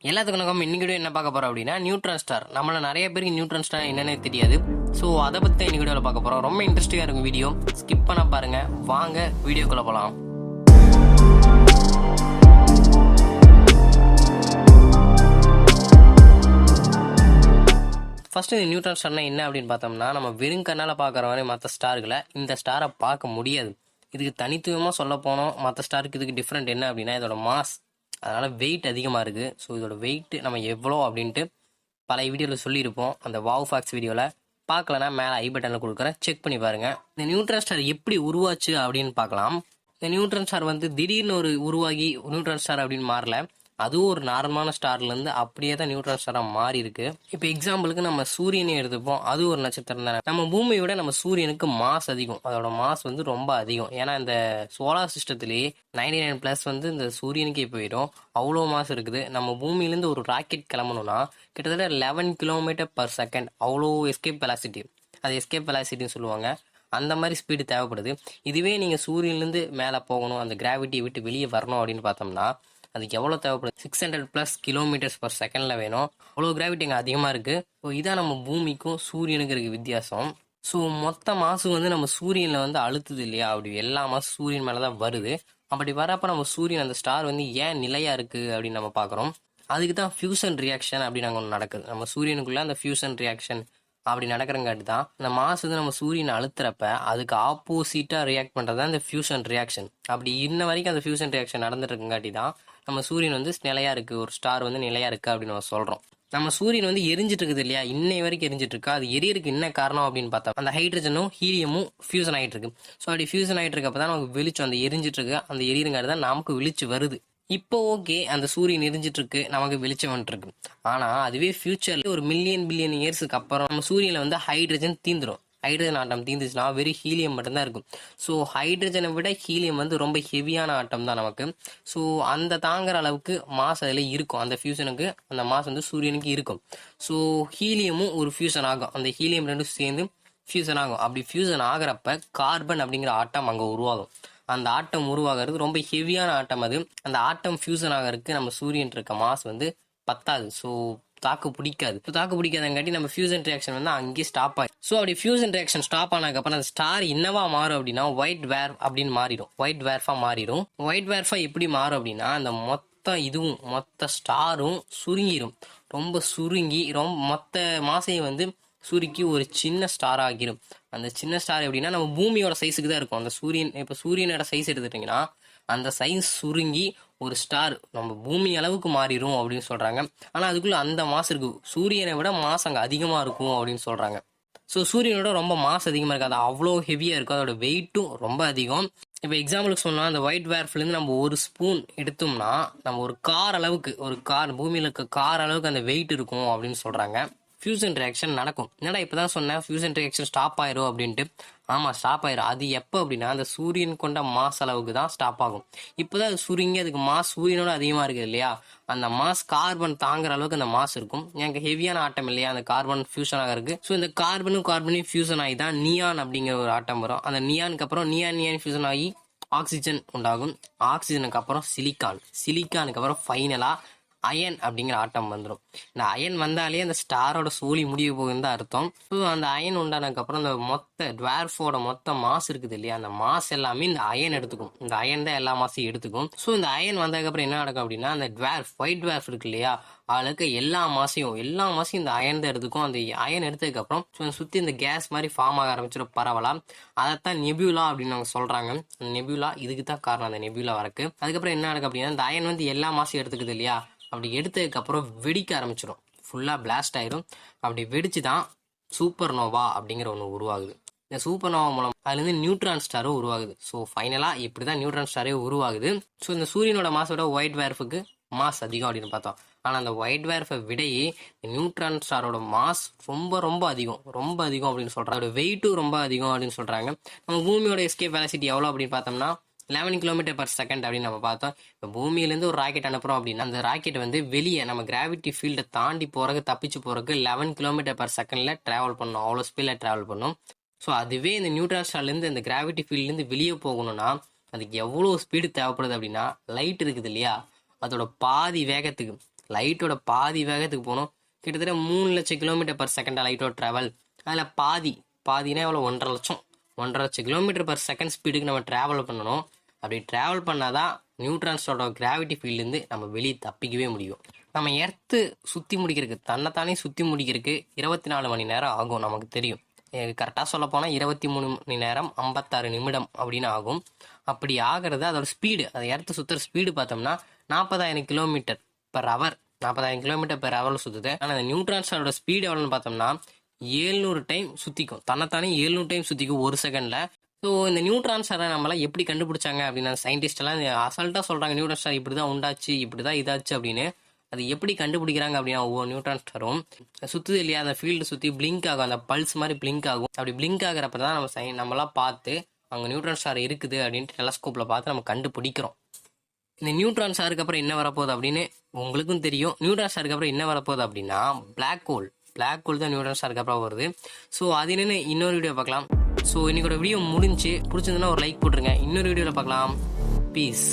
எல்லாத்துக்கும் வணக்கம். இன்னைக்கு வீடியோ என்ன பார்க்க போறோம் அப்படின்னா நியூட்ரான் ஸ்டார். நம்மள நிறைய பேருக்கு நியூட்ரான் ஸ்டார் என்னன்னே தெரியாது. ஸோ அதை பற்றி தான் இன்னைக்கு வீடியோவில் பார்க்க போறோம். ரொம்ப இன்ட்ரெஸ்டிங்காக இருக்கும் வீடியோ, ஸ்கிப் பண்ண பாருங்க. வாங்க வீடியோக்குள்ள போகலாம். ஃபர்ஸ்ட் இந்த நியூட்ரான் ஸ்டார்னா என்ன அப்படின்னு பார்த்தோம்னா, நம்ம வெறும் கண்ணால் பார்க்குற மாதிரி மற்ற ஸ்டார்களை இந்த ஸ்டாரை பார்க்க முடியாது. இதுக்கு தனித்துவமாக சொல்ல போனோம், மற்ற ஸ்டாருக்கு இதுக்கு டிஃப்ரெண்ட் என்ன அப்படின்னா இதோட மாஸ், அதனால் வெயிட் அதிகமாக இருக்குது. ஸோ இதோட வெயிட் நம்ம எவ்வளோ அப்படின்ட்டு பழைய வீடியோவில் சொல்லியிருப்போம். அந்த வாவ் ஃபேக்ஸ் வீடியோவில் பார்க்கலன்னா மேலே ஐ பட்டனில் கொடுக்குறேன், செக் பண்ணி பாருங்கள். இந்த நியூட்ரான் ஸ்டார் எப்படி உருவாச்சு அப்படின்னு பார்க்கலாம். இந்த நியூட்ரான் ஸ்டார் திடீர்னு உருவாகி நியூட்ரான் ஸ்டார் அப்படின்னு மாறல. அதுவும் ஒரு நார்மலான ஸ்டார்லேருந்து அப்படியே தான் நியூட்ரான் ஸ்டாராக மாறி இருக்கு. இப்போ எக்ஸாம்பிளுக்கு நம்ம சூரியனை எடுத்துப்போம். அது ஒரு நட்சத்திரம் தானே. நம்ம பூமியை விட நம்ம சூரியனுக்கு மாஸ் அதிகம். அதோட மாஸ் ரொம்ப அதிகம். ஏன்னா இந்த சோலார் சிஸ்டத்திலேயே 99+ இந்த சூரியனுக்கே போயிடும். அவ்வளோ மாஸ் இருக்குது. நம்ம பூமியிலேருந்து ஒரு ராக்கெட் கிளம்பணும்னா கிட்டத்தட்ட 11 km/s. அவ்வளோ எஸ்கேப் வெலாசிட்டி, அது எஸ்கேப் வெலாசிட்டின்னு சொல்லுவாங்க. அந்த மாதிரி ஸ்பீடு தேவைப்படுது. இதுவே நீங்கள் சூரியன்லேருந்து மேலே போகணும், அந்த கிராவிட்டியை விட்டு வெளியே வரணும் அப்படின்னு பார்த்தோம்னா அதுக்கு எவ்வளோ தேவைப்படுது? 600+ km/s வேணும். அவ்வளோ கிராவிட்டி அங்கே அதிகமாக இருக்குது. ஸோ இதான் நம்ம பூமிக்கும் சூரியனுக்கு இருக்க வித்தியாசம். ஸோ மொத்த மாசு நம்ம சூரியனில் அழுத்துது இல்லையா, அப்படி எல்லா மாசு சூரியன் மேலே தான் வருது. அப்படி வரப்போ நம்ம சூரியன் அந்த ஸ்டார் ஏன் நிலையாக இருக்குது அப்படின்னு நம்ம பார்க்குறோம். அதுக்கு தான் ஃபியூசன் ரியாக்ஷன் அப்படி நாங்கள் ஒன்று நடக்குது. நம்ம சூரியனுக்குள்ளே அந்த ஃபியூசன் ரியாக்ஷன் அப்படி நடக்கிறங்காட்டி தான் இந்த மாசு நம்ம சூரியனை அழுத்துறப்ப அதுக்கு ஆப்போசிட்டாக ரியாக்ட் பண்ணுறது தான் இந்த ஃபியூசன் ரியாக்ஷன். அப்படி இன்ன வரைக்கும் அந்த ஃபியூசன் ரியாக்ஷன் நடந்துட்டு இருக்குங்காட்டி தான் நம்ம சூரியன் நிலையா இருக்கு, ஒரு ஸ்டார் நிலையா இருக்கு அப்படின்னு நம்ம சொல்றோம். நம்ம சூரியன் எரிஞ்சிட்டு இருக்குது இல்லையா, இன்னை வரைக்கும் எரிஞ்சிட்டு இருக்கா. அது எரியருக்கு என்ன காரணம் அப்படின்னு பார்த்தா அந்த ஹைட்ரஜனும் ஹீலியமும் ஃபியூசன் ஆகிட்டு இருக்கு. ஸோ அப்படி ஃபியூசன் ஆகிட்டு இருக்கப்ப தான் நமக்கு வெளிச்சம், அந்த எரிஞ்சிட்டு இருக்கு, அந்த எரியங்காட்டி தான் நமக்கு வெளிச்சு வருது. இப்போ ஓகே, அந்த சூரியன் எரிஞ்சிட்டு இருக்கு, நமக்கு வெளிச்சம் வந்துட்டு இருக்கு. ஆனா அதுவே ஃபியூச்சர்ல ஒரு பில்லியன் இயர்ஸுக்கு அப்புறம் நம்ம சூரியன்ல ஹைட்ரஜன் தீந்துரும். ஹைட்ரஜன் ஆட்டம் தீந்துச்சுன்னா வெறும் ஹீலியம் மட்டும்தான் இருக்கும். ஸோ ஹைட்ரஜனை விட ஹீலியம் ரொம்ப ஹெவியான ஆட்டம் தான் நமக்கு. ஸோ அந்த தாங்குற அளவுக்கு மாஸ் அதில் இருக்கும். அந்த ஃபியூசனுக்கு அந்த மாஸ் சூரியனுக்கு இருக்கும். ஸோ ஹீலியமும் ஒரு ஃபியூசன் ஆகும். அந்த ஹீலியம் ரெண்டும் சேர்ந்து ஃபியூசன் ஆகும். அப்படி ஃபியூசன் ஆகிறப்ப கார்பன் அப்படிங்கிற ஆட்டம் அங்கே உருவாகும். அந்த ஆட்டம் உருவாகிறது ரொம்ப ஹெவியான ஆட்டம். அது அந்த ஆட்டம் ஃபியூசன் ஆகிறதுக்கு நம்ம சூரியன் இருக்க மாஸ் பத்தாது. ஸோ தாக்கு பிடிக்காது. தாக்கு பிடிக்காதங்காட்டி நம்ம ஃபியூசன் ரியாக்ஷன் அங்கேயே ஸ்டாப் ஆகும். ஸோ அப்படி ஃபியூசன் ரியாக்ஷன் ஸ்டாப் ஆனதுக்கப்புறம் அந்த ஸ்டார் என்னவா மாறும் அப்படின்னா ஒயிட் வேர் அப்படின்னு மாறிடும். ஒயிட் வேர்ஃபா மாறிடும். ஒயிட் வேர்ஃபா எப்படி மாறும் அப்படின்னா அந்த மொத்த ஸ்டாரும் சுருங்கிடும். ரொம்ப சுருங்கி மொத்த மாசையும் சுருக்கி ஒரு சின்ன ஸ்டார் ஆகிரும். அந்த சின்ன ஸ்டார் எப்படின்னா நம்ம பூமியோட சைஸுக்கு தான் இருக்கும். அந்த சூரியன், இப்போ சூரியனோட சைஸ் எடுத்துட்டிங்கன்னா அந்த சைஸ் சுருங்கி ஒரு ஸ்டார் நம்ம பூமி அளவுக்கு மாறிடும் அப்படின்னு சொல்றாங்க. ஆனால் அதுக்குள்ள அந்த மாசம் இருக்கு. சூரியனை விட மாஸ் அங்கே அதிகமாக இருக்கும் அப்படின்னு சொல்றாங்க. ஸோ சூரியனோட ரொம்ப மாஸ் அதிகமாக இருக்காது, அவ்வளோ ஹெவியாக இருக்கும். அதோட வெயிட்டும் ரொம்ப அதிகம். இப்போ எக்ஸாம்பிளுக்கு சொன்னால் அந்த ஒயிட் வேர்ஃப்லேருந்து நம்ம ஒரு ஸ்பூன் எடுத்தோம்னா நம்ம ஒரு கார் பூமியில் இருக்க கார் அளவுக்கு அந்த வெயிட் இருக்கும் அப்படின்னு சொல்கிறாங்க. ஃபியூசன் ரியாக்ஷன் நடக்கும். என்னடா இப்போ தான் சொன்னேன் ஃபியூசன் ரியாக்ஷன் ஸ்டாப் ஆயிரும் அப்படின்ட்டு. ஆமாம், ஸ்டாப் ஆயிரும். அது எப்போ அப்படின்னா அந்த சூரியன் கொண்ட மாஸ் அளவுக்கு தான் ஸ்டாப் ஆகும். இப்போதான் அது சுருங்கி அதுக்கு மாஸ் சூரியனோட அதிகமாக இருக்குது இல்லையா, அந்த மாஸ் கார்பன் தாங்குற அளவுக்கு அந்த மாஸ் இருக்கும். எனக்கு ஹெவியான ஆட்டம் இல்லையா அந்த கார்பன் ஃபியூசன் ஆகிருக்கு. ஸோ இந்த கார்பனையும் ஃபியூசன் ஆகி தான் நியான் அப்படிங்கிற ஒரு ஆட்டம் வரும். அந்த நியானுக்கு அப்புறம் நியான் ஃபியூசன் ஆகி ஆக்சிஜன் உண்டாகும். ஆக்சிஜனுக்கு அப்புறம் சிலிக்கானுக்கு அப்புறம் ஃபைனலாக அயன் அப்படிங்கிற ஆட்டம் வந்துடும். இந்த அயன் வந்தாலே அந்த ஸ்டாரோட சோழி முடிய போகுதுன்னு தான் அர்த்தம். ஸோ அந்த அயன் உண்டானதுக்கப்புறம் அந்த மொத்த டுவார்ஃபோட மொத்த மாஸ் இருக்குது இல்லையா, அந்த மாஸ் எல்லாமே இந்த அயன் எடுத்துக்கும். இந்த அயன் தான் எல்லா மாசையும் எடுத்துக்கும். ஸோ இந்த அயன் வந்ததுக்கப்புறம் என்ன நடக்கும் அப்படின்னா அந்த ஒயிட் டுவார்ஃப் இருக்கு இல்லையா, அதுக்கு எல்லா மாசையும் இந்த அயன் தான் எடுத்துக்கும். அந்த அயன் எடுத்ததுக்கப்புறம் சுற்றி இந்த கேஸ் மாதிரி ஃபார்ம் ஆக ஆரம்பிச்சிடும் பரவலாம். அதைத்தான் நெபியூலா அப்படின்னு அவங்க சொல்றாங்க. நெபியூலா இதுக்கு தான் காரணம், அந்த நெபியூலா வரக்கு. அதுக்கப்புறம் என்ன நடக்கும் அப்படின்னா இந்த அயன் எல்லா மாசையும் எடுத்துக்குது இல்லையா, அப்படி எடுத்ததுக்கப்புறம் வெடிக்க ஆரம்பிச்சிடும். ஃபுல்லாக பிளாஸ்ட் ஆயிரும். அப்படி வெடிச்சு தான் சூப்பர் நோவா அப்படிங்கிற ஒன்று உருவாகுது. இந்த சூப்பர் நோவா மூலம் அதுலேருந்து நியூட்ரான் ஸ்டாரும் உருவாகுது. ஸோ ஃபைனலாக இப்படி தான் நியூட்ரான் ஸ்டாரே உருவாகுது. ஸோ இந்த சூரியனோட மாசோட ஒயிட் வேர்ஃபுக்கு மாஸ் அதிகம் அப்படின்னு பார்த்தோம். ஆனால் அந்த ஒயிட் வேர்ஃபை விடையே நியூட்ரான் ஸ்டாரோட மாஸ் ரொம்ப அதிகம் அப்படின்னு சொல்கிறாங்க. அதோட வெயிட்டும் ரொம்ப அதிகம் அப்படின்னு சொல்கிறாங்க. நம்ம பூமியோட எஸ்கேப் வெலாசிட்டி எவ்வளோ அப்படின்னு பார்த்தோம்னா 11 km/s அப்படின்னு நம்ம பார்த்தோம். இப்போ பூமியிலேருந்து ஒரு ராக்கெட் அனுப்புகிறோம் அப்படின்னா அந்த ராக்கெட் வெளியே நம்ம கிராவிட்டி ஃபீல்டை தாண்டி தப்பிச்சு போகிறதுக்கு 11 km/s ட்ராவல் பண்ணணும். அவ்வளோ ஸ்பீடில் ட்ராவல் பண்ணும். ஸோ அதுவே இந்த நியூட்ரான் ஸ்டார்லேருந்து இந்த கிராவிட்டி ஃபீல்ட்லேருந்து வெளியே போகணும்னா அதுக்கு எவ்வளோ ஸ்பீடு தேவைப்படுது அப்படின்னா லைட் இருக்குது இல்லையா, அதோட பாதி வேகத்துக்கு லைட்டோட பாதி வேகத்துக்கு போகணும். கிட்டத்தட்ட 3,00,000 கிலோமீட்டர் பர் செகண்டா லைட்டோட ட்ராவல். அதில் பாதினா எவ்வளோ 1,50,000 கிலோமீட்டர் பர் செகண்ட் ஸ்பீடுக்கு நம்ம ட்ராவல் பண்ணணும். அப்படி ட்ராவல் பண்ணாதான் நியூட்ரான் ஸ்டாரோட கிராவிட்டி ஃபீல்ட்லேருந்து நம்ம வெளியே தப்பிக்கவே முடியும். நம்ம எர்த்து சுற்றி முடிக்கிறதுக்கு தன்னைத்தானே சுற்றி முடிக்கிறதுக்கு 24 மணி நேரம் ஆகும். நமக்கு தெரியும், கரெக்டாக சொல்ல போனால் 23 மணி நேரம் 56 நிமிடம் அப்படின்னு ஆகும். அப்படி ஆகிறது அதோட ஸ்பீடு, அதை எர்த்து சுற்றுற ஸ்பீடு பார்த்தோம்னா 40,000 kilometre per hour. 40,000 kilometre per ஹவரில் சுற்றுது. ஆனால் அந்த நியூட்ரான் ஸ்டாரோட ஸ்பீடு எவ்வளோன்னு பார்த்தோம்னா 700 டைம் சுற்றிக்கும். தன்னைத்தானே 700 டைம் சுற்றிக்கும் ஒரு செகண்டில். ஸோ இந்த நியூட்ரான் ஸ்டாரை நம்மளாம் எப்படி கண்டுபிடிச்சாங்க அப்படின்னா, சயின்டிஸ்ட் எல்லாம் அசால்ட்டாக சொல்கிறாங்க நியூட்ரான் ஸ்டார் இப்படி தான் உண்டாச்சு, இப்படி தான் இதாச்சு அப்படின்னு. அது எப்படி கண்டுபிடிக்கிறாங்க அப்படின்னா, ஒவ்வொரு நியூட்ரான் ஸ்டாரும் சுற்றுது இல்லையா, அந்த ஃபீல்டு சுற்றி பிளிங்க் ஆகும், அந்த பல்ஸ் மாதிரி பிளிங்க் ஆகும். அப்படி பிளிங்க் ஆகிறப்ப தான் நம்மளாம் பார்த்து அங்கே நியூட்ரான் ஸ்டார் இருக்குது அப்படின்ட்டு டெலஸ்கோப்பில் பார்த்து நம்ம கண்டுபிடிக்கிறோம். இந்த நியூட்ரான் ஸ்டாருக்கு அப்புறம் என்ன வரப்போகுது அப்படின்னு உங்களுக்கும் தெரியும். நியூட்ரான் ஸ்டாருக்கு அப்புறம் என்ன வரப்போகுது அப்படின்னா பிளாக் ஹோல் தான் நியூட்ரான் ஸ்டாருக்கு அப்புறம் வருது. ஸோ அது என்னன்னு இன்னொரு வீடியோ பார்க்கலாம். ஸோ இன்னைக்கோட வீடியோ முடிஞ்சு பிடிச்சிருந்ததுன்னா ஒரு லைக் போட்டுருங்க. இன்னொரு வீடியோவில் பார்க்கலாம். பீஸ்.